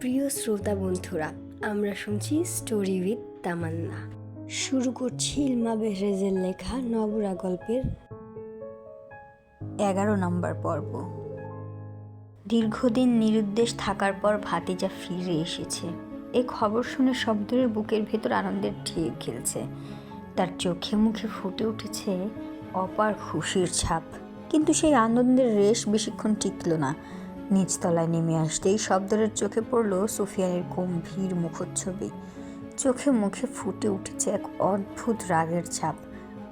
প্রিয় শ্রোতা বন্ধুরা, আমরা শুনছি স্টোরি উইথ তামান্না। শুরু করছি ইলমা বেহরেজের লেখা নবরা গল্পের 11 নম্বর পর্ব। দীর্ঘদিন নিরুদ্দেশ থাকার পর ভাতিজা ফিরে এসেছে। এই খবর শুনে শব্দের বুকের ভেতর আনন্দের ঢেউ খেলছে। তার চোখে মুখে ফুটে উঠেছে অপার খুশির ছাপ। কিন্তু সেই আনন্দের রেশ বেশিক্ষণ টিকল না। নিচতলায় নেমে আসতেই শব্দের চোখে পড়ল সুফিয়ানের গম্ভীর মুখচ্ছবি। চোখে মুখে ফুটে উঠেছে এক অদ্ভুত রাগের ছাপ।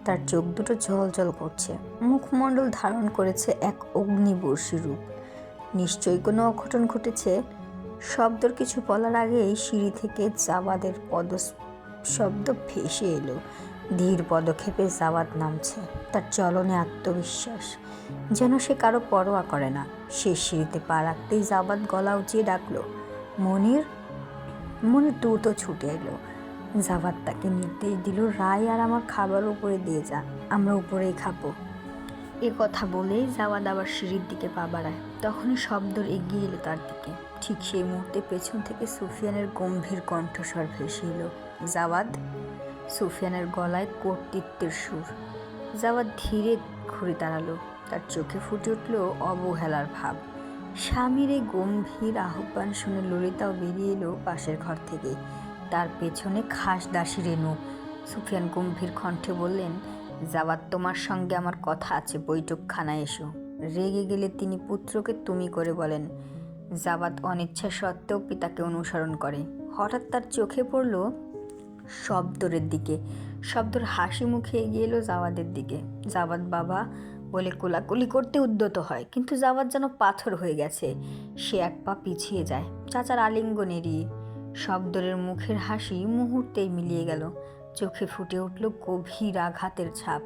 তার চোখ দুটো ঝলঝল করছে, মুখমণ্ডল ধারণ করেছে এক অগ্নিবর্ষী রূপ। নিশ্চয়ই কোনো অঘটন ঘটেছে। শব্দর কিছু বলার আগেই সিঁড়ি থেকে জাওয়াদের শব্দ ভেসে এলো। ধীর পদক্ষেপে জাওয়াদ নামছে, তার চলনে আত্মবিশ্বাস, যেন সে কারো পরোয়া করে না। সে সিঁড়িতে পা রাখতেই জাওয়াদ গলা উঁচিয়ে ডাকলো, মনির। মনির দ্রুত ছুটে এলো। জাওয়াদ তাকে নির্দেশ দিল, রায় আর আমার খাবার উপরে দিয়ে যা, আমরা উপরেই খাবো। এ কথা বলেই জাওয়াদ আবার সিঁড়ির দিকে পা বাড়ায়। তখনই শব্দর এগিয়ে এলো তার দিকে। ঠিক সেই মুহূর্তে পেছন থেকে সুফিয়ানের গম্ভীর কণ্ঠস্বর ভেসে এলো, জাওয়াদ। সুফিয়ানের গলায় কর্তৃত্বের সুর। জাওয়াদ ধীরে ঘুরে দাঁড়ালো। তার চোখে ফুটে উঠল অবহেলার ভাব। স্বামীর এই গম্ভীর আহ্বান শুনে ললিতাও বেরিয়ে এলো পাশের ঘর থেকে। তার পেছনে খাসদাসী রেণু। সুফিয়ান গম্ভীর কণ্ঠে বললেন, জাওয়াদ, তোমার সঙ্গে আমার কথা আছে, বৈঠকখানায় এসো। রেগে গেলে তিনি পুত্রকে তুমি করে বলেন। জাওয়াদ অনিচ্ছা সত্ত্বেও পিতাকে অনুসরণ করে। হঠাৎ তার চোখে পড়ল শব্দরের দিকে। শব্দর হাসি মুখে এগিয়ে এলো জাওয়াদের দিকে। জাওয়াদ বাবা বলে কোলাকুলি করতে উদ্যত হয়, কিন্তু জাওয়াদ যেন পাথর হয়ে গেছে। সে এক পা পিছিয়ে যায়, চাচার আলিঙ্গন এড়িয়ে। শব্দরের মুখের হাসি মুহূর্তেই মিলিয়ে গেল। চোখে ফুটে উঠল গভীর আঘাতের ছাপ।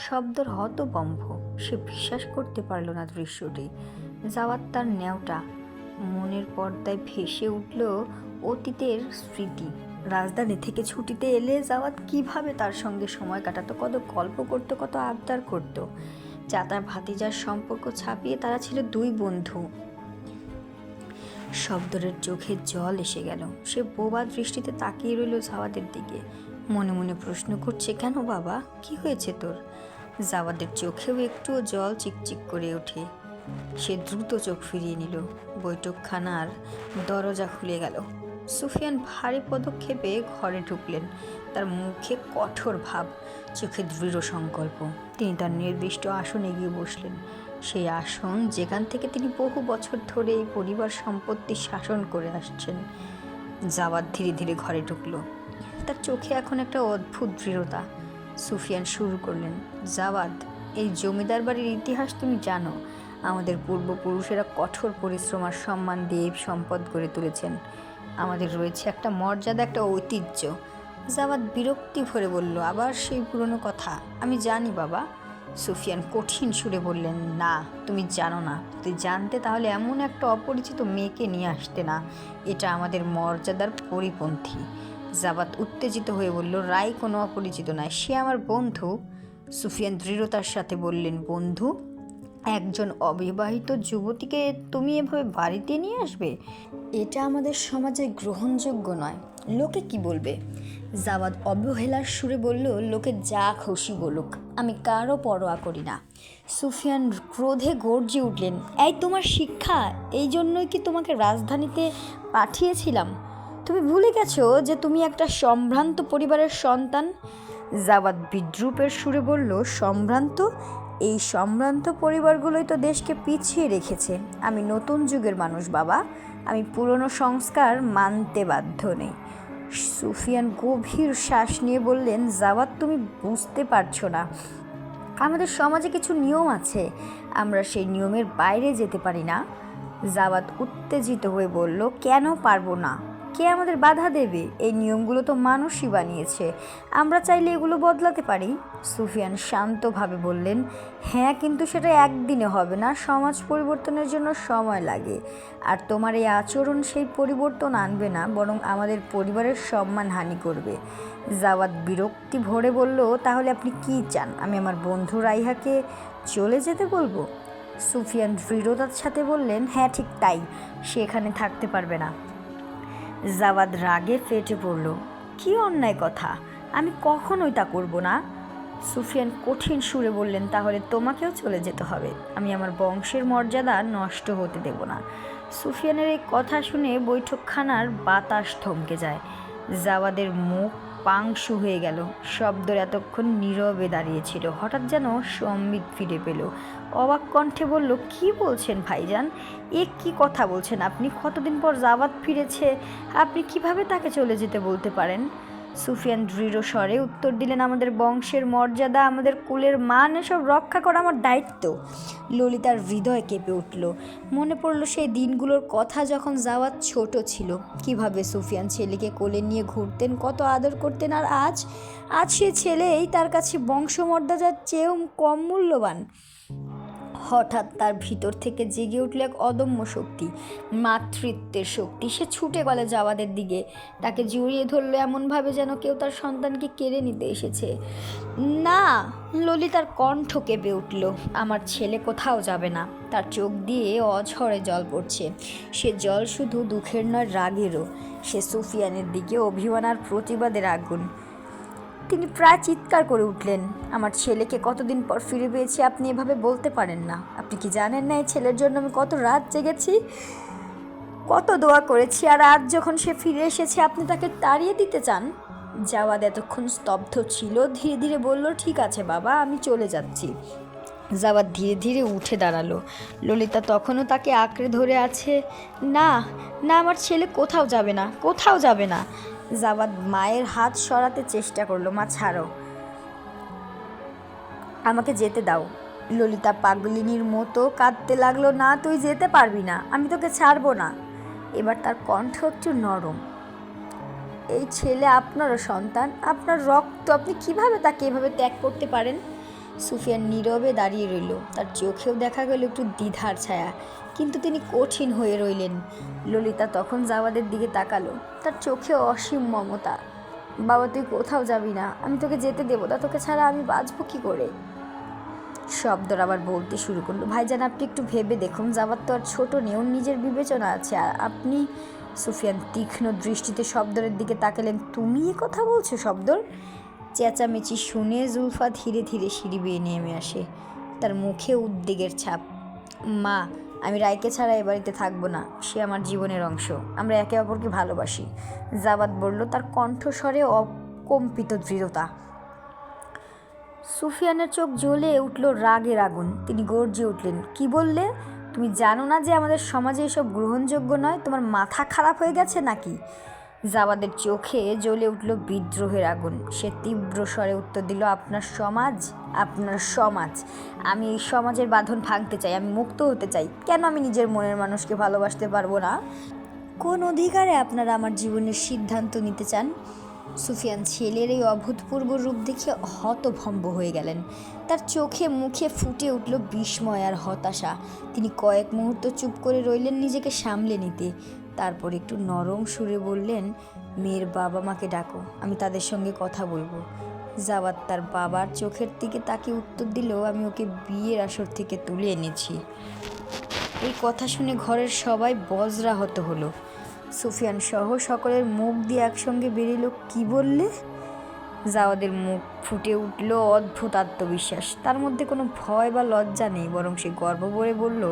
শব্দর হতবম্ব। সে বিশ্বাস করতে পারল না দৃশ্যটি। জাওয়াদ তার ন্যাওটা। মনের পর্দায় ভেসে উঠল অতীতের স্মৃতি। রাজধানী থেকে ছুটিতে এলে জাওয়াদ কিভাবে তার সঙ্গে সময় কাটাতো, কত গল্প করতো, কত আবদার করতো। চাচার ভাতিজার সম্পর্ক ছাপিয়ে তারা ছিল দুই বন্ধু। শব্দরের চোখে জল এসে গেল। সে বোবা দৃষ্টিতে তাকিয়ে রইল জাওয়াদের দিকে। মনে মনে প্রশ্ন করছে, কেন বাবা, কি হয়েছে তোর? জাওয়াদের চোখেও একটুও জল চিকচিক করে ওঠে। সে দ্রুত চোখ ফিরিয়ে নিল। বৈঠকখানার দরজা খুলে গেল। সুফিয়ান ভারী পদক্ষেপে ঘরে ঢুকলেন। তার মুখে কঠোর ভাব, চোখে দৃঢ় সংকল্প। তিনি তার নির্দিষ্ট আসনে গিয়ে বসলেন। সেই আসন যেখান থেকে তিনি বহু বছর ধরে এই পরিবার সম্পত্তি শাসন করে আসছেন। জাওয়াদ ধীরে ধীরে ঘরে ঢুকলো। তার চোখে এখন একটা অদ্ভুত দৃঢ়তা। সুফিয়ান শুরু করলেন, জাওয়াদ, এই জমিদার বাড়ির ইতিহাস তুমি জানো। আমাদের পূর্বপুরুষেরা কঠোর পরিশ্রম আর সম্মান দিয়ে সম্পদ গড়ে তুলেছেন। আমাদের রয়েছে একটা মর্যাদা, একটা ঐতিহ্য। জাওয়াদ বিরক্তি ভরে বলল, আবার সেই পুরনো কথা। আমি জানি বাবা। সুফিয়ান কঠিন সুরে বললেন, না, তুমি জানো না। যদি জানতে তাহলে এমন একটা অপরিচিত মেয়েকে নিয়ে আসতে না। এটা আমাদের মর্যাদার পরিপন্থী। জাওয়াদ উত্তেজিত হয়ে বলল, রাই কোনো অপরিচিত নয়, সে আমার বন্ধু। সুফিয়ান দৃঢ়তার সাথে বললেন, বন্ধু? একজন অবিবাহিত যুবতীকে তুমি এভাবে বাড়িতে নিয়ে আসবে? এটা আমাদের সমাজে গ্রহণযোগ্য নয়। লোকে কি বলবে? জাওয়াদ অবহেলার সুরে বলল, লোকে যা খুশি বলুক, আমি কারো পরোয়া করি না। সুফিয়ান ক্রোধে গর্জে উঠলেন, এই তোমার শিক্ষা? এই জন্যই কি তোমাকে রাজধানীতে পাঠিয়েছিলাম? তুমি ভুলে গেছো যে তুমি একটা সম্ভ্রান্ত পরিবারের সন্তান? জাওয়াদ বিদ্রূপের সুরে বলল, সম্ভ্রান্ত? এই সম্ভ্রান্ত পরিবারগুলোই তো দেশকে পিছিয়ে রেখেছে। আমি নতুন যুগের মানুষ বাবা, আমি পুরনো সংস্কার মানতে বাধ্য নেই। সুফিয়ান গভীর শ্বাস নিয়ে বললেন, জাওয়াদ, তুমি বুঝতে পারছো না। আমাদের সমাজে কিছু নিয়ম আছে, আমরা সেই নিয়মের বাইরে যেতে পারি না। জাওয়াদ উত্তেজিত হয়ে বলল, কেন পারবো না? কে আমাদের বাধা দেবে? এই নিয়মগুলো তো মানুষই বানিয়েছে, আমরা চাইলে এগুলো বদলাতে পারি। সুফিয়ান শান্তভাবে বললেন, হ্যাঁ, কিন্তু সেটা একদিনে হবে না। সমাজ পরিবর্তনের জন্য সময় লাগে। আর তোমার এই আচরণ সেই পরিবর্তন আনবে না, বরং আমাদের পরিবারের সম্মানহানি করবে। জাওয়াদ বিরক্তি ভরে বলল, তাহলে আপনি কি চান? আমি আমার বন্ধু রাইহাকে চলে যেতে বলবো? সুফিয়ান দৃঢ়তার সাথে বললেন, হ্যাঁ, ঠিক তাই। সে এখানে থাকতে পারবে না। জাওয়াদ রাগে ফেটে পড়ল। কি অন্যায় কথা, আমি কখনোই তা করব না। সুফিয়ান কঠিন সুরে বললেন, তাহলে তোমাকেও চলে যেতে হবে, আমি আমার বংশের মর্যাদা নষ্ট হতে দেব না। সুফিয়ানের এই কথা শুনে বৈঠকখানার বাতাস থমকে যায়। জাওয়াদের মুখ পাংশু হয়ে গেল। শব্দর এতক্ষণ নীরবে দাঁড়িয়েছিল, হঠাৎ যেন সম্বিত ফিরে পেল। অবাক কণ্ঠে বলল, কি বলছেন ভাইজান? এ কি কথা বলছেন আপনি? কতদিন পর জাওয়াদ ফিরেছে, আপনি কিভাবে তাকে চলে যেতে বলতে পারেন? সুফিয়ান দৃঢ় স্বরে উত্তর দিলেন, আমাদের বংশের মর্যাদা, আমাদের কুলের মান এসব রক্ষা করা আমার দায়িত্ব। ললিতার হৃদয় কেঁপে উঠল। মনে পড়ল সেই দিনগুলোর কথা, যখন জাওয়াদ ছোট ছিল, কিভাবে সুফিয়ান ছেলেকে কোলে নিয়ে ঘুরতেন, কত আদর করতেন। আর আজ সে ছেলেই তার কাছে বংশমর্যাদার চেয়েও কম মূল্যবান। হঠাৎ তার ভিতর থেকে জেগে উঠল এক অদম্য শক্তি, মাতৃত্বের শক্তি। সে ছুটে গেল জাওয়াদের দিকে, তাকে জড়িয়ে ধরলো এমনভাবে যেন কেউ তার সন্তানকে কেড়ে নিতে এসেছে। না! ললিতার কণ্ঠ কেঁপে উঠল। আমার ছেলে কোথাও যাবে না। তার চোখ দিয়ে অঝরে জল পড়ছে। সে জল শুধু দুঃখের নয়, রাগেরও। সে সুফিয়ানের দিকে অভিমান আর প্রতিবাদের আগুন। তিনি প্রায় চিৎকার করে উঠলেন, আমার ছেলেকে কতদিন পর ফিরে পেয়েছি, আপনি এভাবে বলতে পারেন না। আপনি কি জানেন না এই ছেলের জন্য আমি কত রাত জেগেছি, কত দোয়া করেছি, আর আজ যখন সে ফিরে এসেছে আপনি তাকে তাড়িয়ে দিতে চান? জাওয়াদ এতক্ষণ স্তব্ধ ছিল, ধীরে ধীরে বলল, ঠিক আছে বাবা, আমি চলে যাচ্ছি। জাওয়াদ ধীরে ধীরে উঠে দাঁড়ালো। ললিতা তখনও তাকে আঁকড়ে ধরে আছে। না না, আমার ছেলে কোথাও যাবে না, কোথাও যাবে না। জাওয়াদ মায়ের হাত সরাতে চেষ্টা করলো। মা, ছাড়ো, আমাকে যেতে দাও। ললিতা পাগলিনীর মতো কাঁদতে লাগলো, না, তুই যেতে পারবি না, আমি তোকে ছাড়বো না। এবার তার কণ্ঠ একটু নরম। এই ছেলে আপনারও সন্তান, আপনার রক্ত, আপনি কিভাবে তাকে এভাবে ত্যাগ করতে পারেন? সুফিয়ান নীরবে দাঁড়িয়ে রইল। তার চোখেও দেখা গেল একটু দ্বিধার ছায়া, কিন্তু তিনি কঠিন হয়ে রইলেন। ললিতা তখন জাওয়াদের দিকে তাকালো, তার চোখে অসীম মমতা। বাবা, তুই কোথাও যাবি না, আমি তোকে যেতে দেবো না, তোকে ছাড়া আমি বাঁচবো কী করে? শব্দর আবার বলতে শুরু করলো, ভাইজান আপনি একটু ভেবে দেখুন, জাওয়াদ তো আর ছোট নেই, ওর নিজের বিবেচনা আছে। আর আপনি? সুফিয়ান তীক্ষ্ণ দৃষ্টিতে শব্দরের দিকে তাকালেন, তুমি এ কথা বলছো শব্দর? চেঁচামেচি শুনে জুলফা ধীরে ধীরে সিঁড়ি বেয়ে নেমে আসে, তার মুখে উদ্বেগের ছাপ। মা, আমি রায়কে ছাড়া এ বাড়িতে থাকবো না, সে আমার জীবনের অংশ, আমরা একে অপরকে ভালোবাসি। জাওয়াদ বলল, তার কণ্ঠস্বরে অকম্পিত দৃঢ়তা। সুফিয়ানের চোখ জ্বলে উঠল রাগের আগুন। তিনি গর্জে উঠলেন, কি বললে? তুমি জানো না যে আমাদের সমাজে এসব গ্রহণযোগ্য নয়? তোমার মাথা খারাপ হয়ে গেছে নাকি? জাওয়াদের চোখে জ্বলে উঠল বিদ্রোহের আগুন। সে তীব্র স্বরে উত্তর দিল, আপনার সমাজ, আপনার সমাজ। আমি এই সমাজের বাঁধন ভাঙতে চাই, আমি মুক্ত হতে চাই। কেন আমি নিজের মনের মানুষকে ভালোবাসতে পারবো না? কোন অধিকারে আপনারা আমার জীবনের সিদ্ধান্ত নিতে চান? সুফিয়ান ছেলের এই অভূতপূর্ব রূপ দেখে হতভম্ব হয়ে গেলেন। তার চোখে মুখে ফুটে উঠল বিস্ময় আর হতাশা। তিনি কয়েক মুহূর্ত চুপ করে রইলেন, নিজেকে সামলে নিতে। তারপর একটু নরম সুরে বললেন, মেয়ের বাবা মাকে ডাকো, আমি তাদের সঙ্গে কথা বলবো। জাওয়াদ তার বাবার চোখের দিকে তাকে উত্তর দিল, আমি ওকে বিয়ের আসর থেকে তুলে এনেছি। এই কথা শুনে ঘরের সবাই বজ্রাহত হলো। সুফিয়ান সহ সকলের মুখ দিয়ে একসঙ্গে বেরিল, কি বললে? জাওয়াদের মুখ ফুটে উঠল অদ্ভুত আত্মবিশ্বাস। তার মধ্যে কোনো ভয় বা লজ্জা নেই, বরং সে গর্ব করে বলল,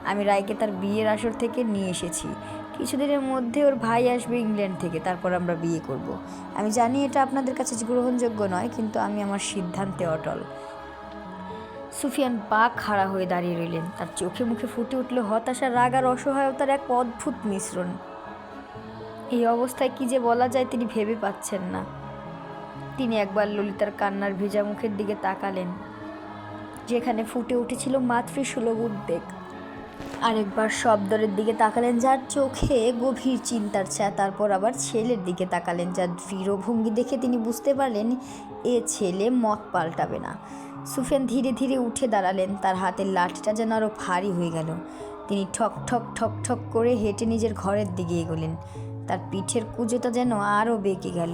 আমি রায়কে তার বিয়ের আসর থেকে নিয়ে এসেছি। কিছুদিনের মধ্যে ওর ভাই আসবে ইংল্যান্ড থেকে, তারপর আমরা বিয়ে করব। আমি জানি এটা আপনাদের কাছে গ্রহণযোগ্য নয়, কিন্তু আমি আমার সিদ্ধান্তে অটল। সুফিয়ান বাক হারা হয়ে দাঁড়িয়ে রইলেন। তার চোখে মুখে ফুটে উঠল হতাশা, রাগ আর অসহায়তার এক অদ্ভুত মিশ্রণ। এই অবস্থায় কি যে বলা যায় তিনি ভেবে পাচ্ছেন না। তিনি একবার ললিতার কান্নার ভেজা মুখের দিকে তাকালেন, যেখানে ফুটে উঠেছিল মাতৃসুলভ উদ্বেগ। আরেকবার শব্দরের দিকে তাকালেন, যার চোখে গভীর চিন্তার ছায়া। তারপর আবার ছেলের দিকে তাকালেন, যার দৃঢ় ভঙ্গি দেখে তিনি বুঝতে পারলেন এ ছেলে মত পাল্টাবে না। সুফিয়ান ধীরে ধীরে উঠে দাঁড়ালেন, তার হাতের লাঠিটা যেন আরও ভারী হয়ে গেল। তিনি ঠক ঠক ঠক ঠক করে হেঁটে নিজের ঘরের দিকে এগোলেন। তার পিঠের কুঁজোটা যেন আরও বেঁকে গেল।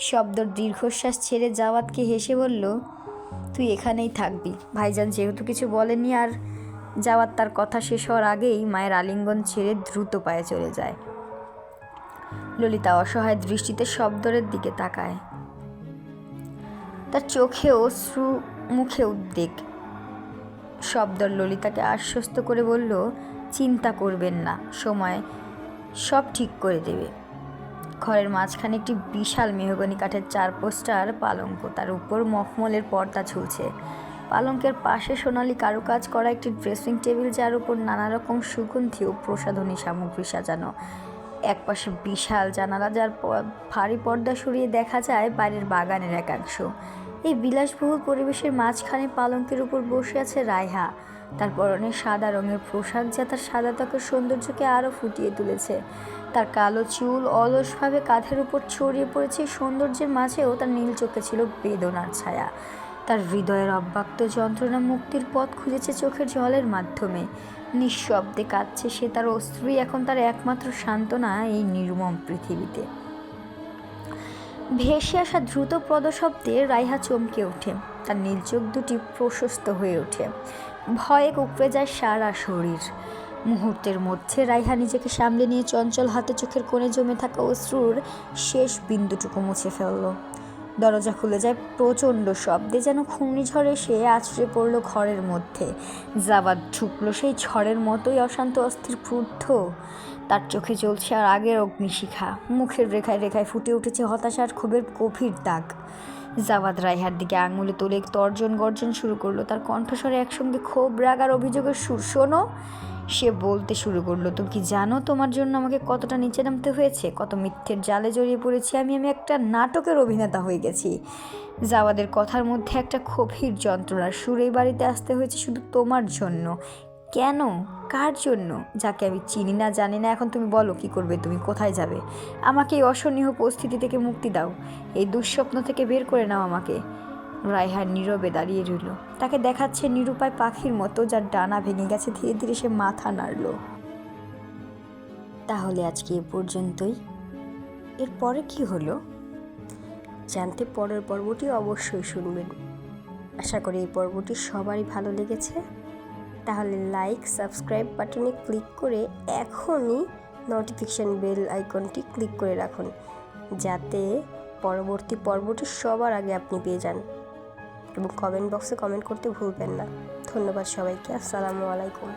শব্দর দীর্ঘশ্বাস ছেড়ে জাওয়াদকে হেসে বলল, তুই এখানেই থাকবি, ভাইজান যেহেতু কিছু বলেনি। আর জাওয়াদ তার কথা শেষ হওয়ার আগেই মায়ের আলিঙ্গন ছেড়ে দ্রুত পায়ে চলে যায়। ললিতা অসহায় দৃষ্টিতে শব্দরের দিকে তাকায়। তার চোখে অশ্রু, মুখে উদ্বেগ। শব্দর ললিতাকে আশ্বস্ত করে বলল, চিন্তা করবেন না, সময় সব ঠিক করে দেবে। ঘরের মাঝখানে একটি বিশাল মেহগনি কাঠের 4 পোস্টার পালঙ্ক, তার উপর মখমলের পর্দা ঝুলছে। পালঙ্কের পাশে সোনালি কারুকাজ করা একটি ড্রেসিং টেবিল, যার উপর নানা রকম সুগন্ধি ও প্রসাধনী সামগ্রী সাজানো। একপাশে বিশাল জানালা, যার ভারী পর্দা সরিয়ে দেখা যায় বাইরের বাগানের একাংশ। এই বিলাসবহুল পরিবেশের মাঝখানে পালঙ্কের উপর বসে আছে রায়হা। তার পরনে সাদা রঙের পোশাক, যা তার সাদা ত্বকের সৌন্দর্যকে আরও ফুটিয়ে তুলেছে। তার কালো চুল অলসভাবে কাঁধের উপর ছড়িয়ে পড়েছে। সৌন্দর্যের মাঝেও তার নীল চোখে ছিল বেদনার ছায়া। তার হৃদয়ের অব্যক্ত যন্ত্রণা মুক্তির পথ খুঁজেছে চোখের জলের মাধ্যমে। নিঃশব্দে কাঁদছে সে, তার অশ্রুই এখন তার একমাত্র সান্ত্বনা এই নির্মম পৃথিবীতে। ভেসে আসা দ্রুত পদশব্দে রাইহা চমকে ওঠে, তার নীল চোখ দুটি প্রশস্ত হয়ে ওঠে, ভয়ে কুঁকড়ে যায় সারা শরীর। মুহূর্তের মধ্যে রাইহা নিজেকে সামলে নিয়ে চঞ্চল হাতে চোখের কোণে জমে থাকা অশ্রুর শেষ বিন্দুটুকু মুছে ফেলল। দরজা খুলে যায় প্রচণ্ড শব্দে, যেন ঘূর্ণিঝড় এসে আছড়ে পড়ল ঘরের মধ্যে। জাবাদ ঢুকলো সেই ঝড়ের মতোই, অশান্ত অস্থির ক্রুদ্ধ। তার চোখে জ্বলছে আর আগের অগ্নিশিখা, মুখের রেখায় রেখায় ফুটে উঠেছে হতাশার ক্ষোভের গভীর দাগ। জাবাদ রাইহার দিকে আঙুলে তুলে তর্জন গর্জন শুরু করলো, তার কণ্ঠস্বরে একসঙ্গে ক্ষোভ, রাগ আর অভিযোগের সুর। শোনো, সে বলতে শুরু করলো, তুমি কি জানো তোমার জন্য আমাকে কতটা নিচে নামতে হয়েছে, কত মিথ্যের জালে জড়িয়ে পড়েছি আমি একটা নাটকের অভিনেতা হয়ে গেছি। জাওয়াদের কথার মধ্যে একটা গভীর যন্ত্রণার সুর। এই বাড়িতে আসতে হয়েছে শুধু তোমার জন্য। কেন, কার জন্য? যাকে আমি চিনি না, জানি না। এখন তুমি বলো, কি করবে তুমি, কোথায় যাবে? আমাকে এই অসহনীয় পরিস্থিতি থেকে মুক্তি দাও, এই দুঃস্বপ্ন থেকে বের করে নাও আমাকে। রায়হা নীরবে দাঁড়িয়ে রইল, তাকে দেখাচ্ছে নিরুপায় পাখির মতো, যার ডানা ভেঙে গেছে। ধীরে ধীরে সে মাথা নাড়ল। তাহলে আজকে এ পর্যন্তই। এরপরে কি হলো জানতে পরের পর্বটি অবশ্যই শুনবেন। আশা করি এই পর্বটি সবারই ভালো লেগেছে। তাহলে লাইক, সাবস্ক্রাইব বাটনে ক্লিক করে এখনই নোটিফিকেশান বেল আইকনটি ক্লিক করে রাখুন, যাতে পরবর্তী পর্বটি সবার আগে আপনি পেয়ে যান। এবং কমেন্ট বক্সে কমেন্ট করতে ভুলবেন না। ধন্যবাদ সবাইকে। আসসালামু আলাইকুম।